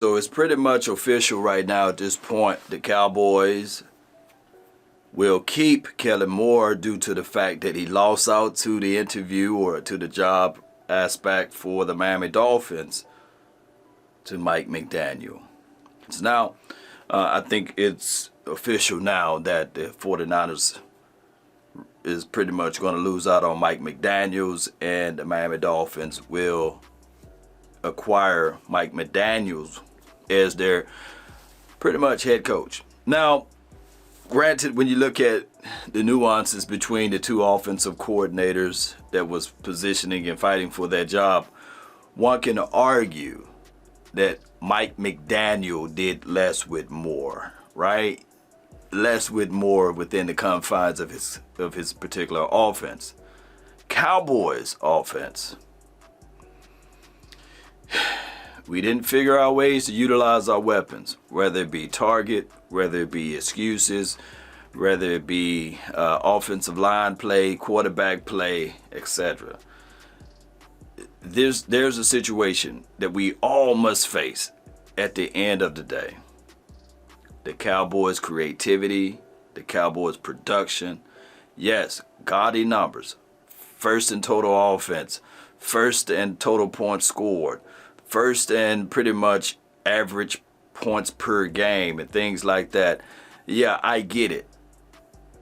So it's pretty much official right now at this point. The Cowboys will keep Kellen Moore due to the fact that he lost out to the interview or to the job aspect for the Miami Dolphins to Mike McDaniel. So now I think it's official now that the 49ers is pretty much going to lose out on Mike McDaniels, and the Miami Dolphins will acquire Mike McDaniels as their pretty much head coach. Now, granted, when you look at the nuances between the two offensive coordinators that was positioning and fighting for that job, one can argue that Mike McDaniel did less with more, right? Less with more within the confines of his particular offense. Cowboys offense. We didn't figure out ways to utilize our weapons, whether it be target, whether it be excuses, whether it be offensive line play, quarterback play, etc. There's a situation that we all must face at the end of the day. The Cowboys' creativity, the Cowboys' production, yes, gaudy numbers, first in total offense, first in total points scored, first and pretty much average points per game and things like that. Yeah, I get it.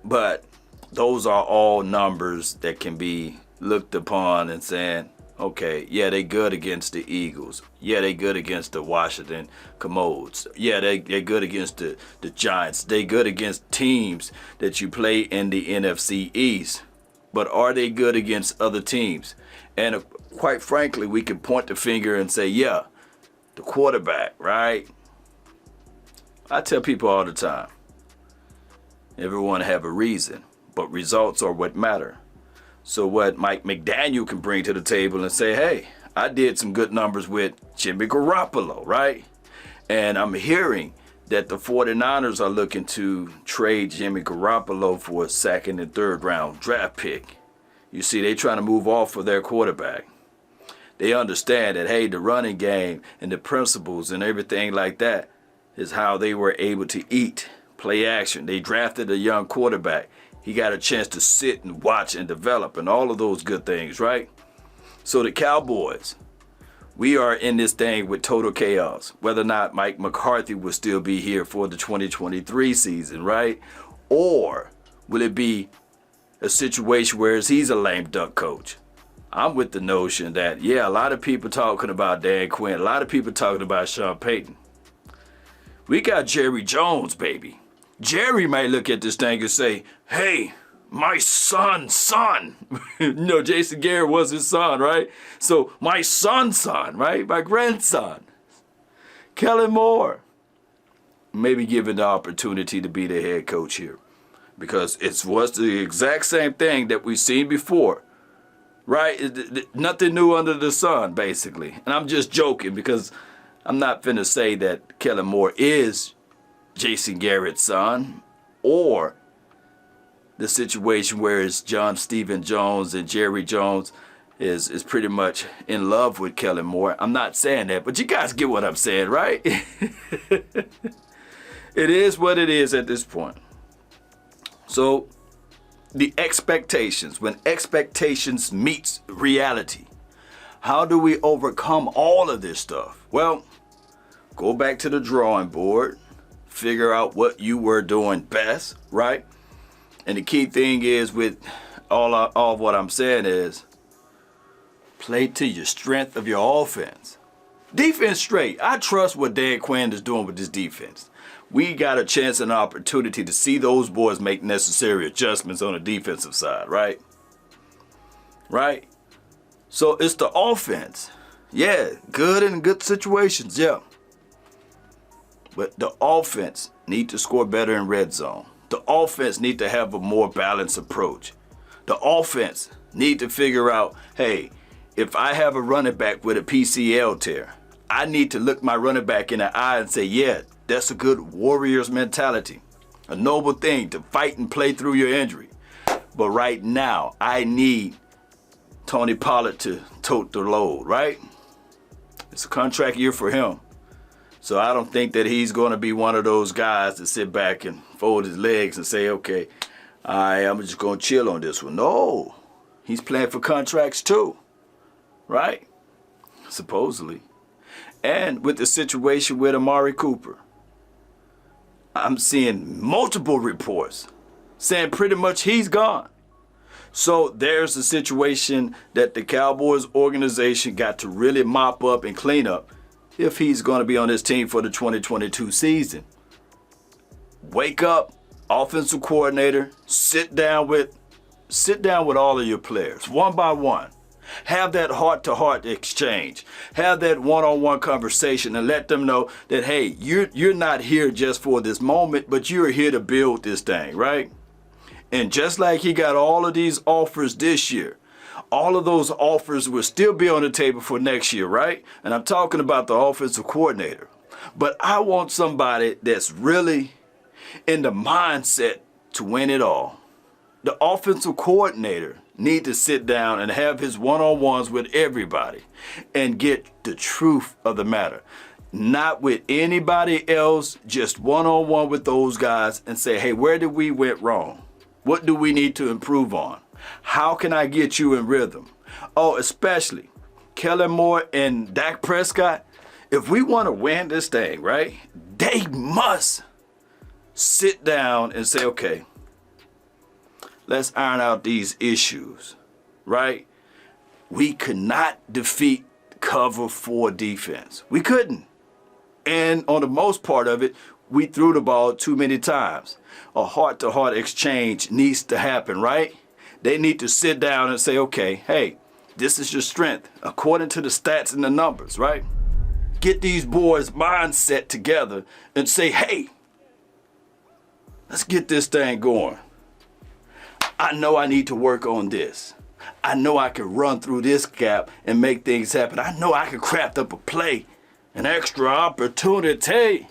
But those are all numbers that can be looked upon and saying, okay, yeah, they good against the Eagles. Yeah, they good against the Washington Commodes. Yeah, they're good against the Giants. They good against teams that you play in the NFC East. But are they good against other teams? And quite frankly, we can point the finger and say, yeah, the quarterback, right? I tell people all the time, everyone have a reason, but results are what matter. So what Mike McDaniel can bring to the table and say, hey, I did some good numbers with Jimmy Garoppolo, right? And I'm hearing that the 49ers are looking to trade Jimmy Garoppolo for a second and third round draft pick. You see, they're trying to move off of their quarterback. They understand that, hey, the running game and the principles and everything like that is how they were able to eat, play action. They drafted a young quarterback. He got a chance to sit and watch and develop and all of those good things, right? So the Cowboys, we are in this thing with total chaos. Whether or not Mike McCarthy will still be here for the 2023 season, right? Or will it be a situation where he's a lame duck coach? I'm with the notion that, yeah, a lot of people talking about Dan Quinn. A lot of people talking about Sean Payton. We got Jerry Jones, baby. Jerry might look at this thing and say, hey, my son. Jason Garrett was his son, right? So my son, right? My grandson. Kellen Moore. Maybe given the opportunity to be the head coach here. Because it was the exact same thing that we've seen before. Right? Nothing new under the sun, basically. And I'm just joking because I'm not finna say that Kellen Moore is Jason Garrett's son, or the situation where it's John Stephen Jones and Jerry Jones is pretty much in love with Kellen Moore. I'm not saying that, but you guys get what I'm saying, right? It is what it is at this point. So the expectations, when expectations meets reality, how do we overcome all of this stuff? Well, go back to the drawing board. Figure out what you were doing best, right? And the key thing is with all of what I'm saying is play to your strength of your offense. Defense straight. I trust what Dan Quinn is doing with this defense. We got a chance and an opportunity to see those boys make necessary adjustments on the defensive side, right? Right? So it's the offense. Yeah, good in good situations, yeah. But the offense need to score better in red zone. The offense need to have a more balanced approach. The offense need to figure out, hey, if I have a running back with a PCL tear, I need to look my running back in the eye and say, yeah, that's a good Warriors mentality. A noble thing to fight and play through your injury. But right now, I need Tony Pollard to tote the load, right? It's a contract year for him. So I don't think that he's going to be one of those guys to sit back and fold his legs and say, okay, I'm just going to chill on this one. No, he's playing for contracts too, right? Supposedly. And with the situation with Amari Cooper, I'm seeing multiple reports saying pretty much he's gone. So there's a situation that the Cowboys organization got to really mop up and clean up if he's going to be on his team for the 2022 season. Wake up, offensive coordinator, sit down with all of your players one by one. Have that heart-to-heart exchange. Have that one-on-one conversation and let them know that, hey, you're not here just for this moment, but you're here to build this thing, right? And just like he got all of these offers this year, all of those offers will still be on the table for next year, right? And I'm talking about the offensive coordinator. But I want somebody that's really in the mindset to win it all. The offensive coordinator need to sit down and have his one-on-ones with everybody and get the truth of the matter. Not with anybody else, just one-on-one with those guys and say, hey, where did we went wrong? What do we need to improve on? How can I get you in rhythm? Oh, especially Kellen Moore and Dak Prescott. If we want to win this thing, right, they must sit down and say, okay, let's iron out these issues, right? We could not defeat cover 4 defense. We couldn't. And on the most part of it, we threw the ball too many times. A heart-to-heart exchange needs to happen, right? They need to sit down and say, okay, hey, this is your strength according to the stats and the numbers, right? Get these boys' mindset together and say, hey, let's get this thing going. I know I need to work on this. I know I can run through this gap and make things happen. I know I can craft up a play, an extra opportunity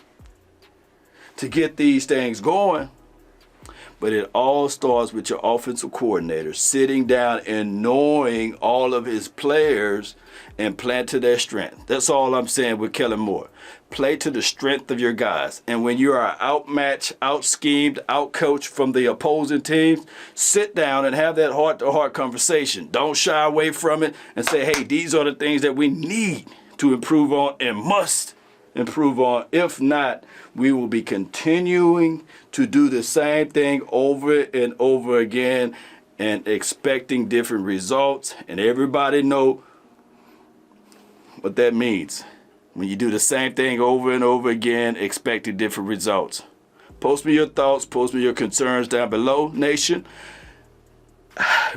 to get these things going. But it all starts with your offensive coordinator sitting down and knowing all of his players and playing to their strength. That's all I'm saying with Kellen Moore. Play to the strength of your guys. And when you are outmatched, out-schemed, out-coached from the opposing teams, sit down and have that heart-to-heart conversation. Don't shy away from it and say, hey, these are the things that we need to improve on and must improve on. If not, we will be continuing to do the same thing over and over again and expecting different results. And everybody know what that means. When you do the same thing over and over again, expecting different results. Post me your thoughts, post me your concerns down below, nation.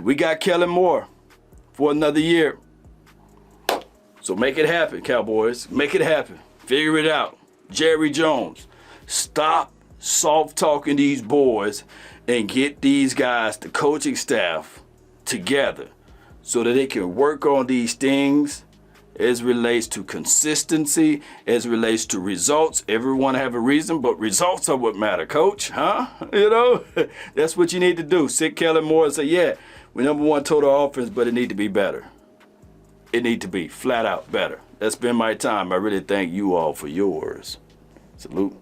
We got Kellen Moore for another year. So make it happen, Cowboys. Make it happen. Figure it out. Jerry Jones, stop soft-talking these boys and get these guys, the coaching staff, together so that they can work on these things as relates to consistency, as relates to results. Everyone have a reason, but results are what matter, coach, huh? You know, that's what you need to do. Sit Kellen Moore and say, yeah, we're number 1 total offense, but it need to be better. It need to be flat out better. That's been my time. I really thank you all for yours. Salute.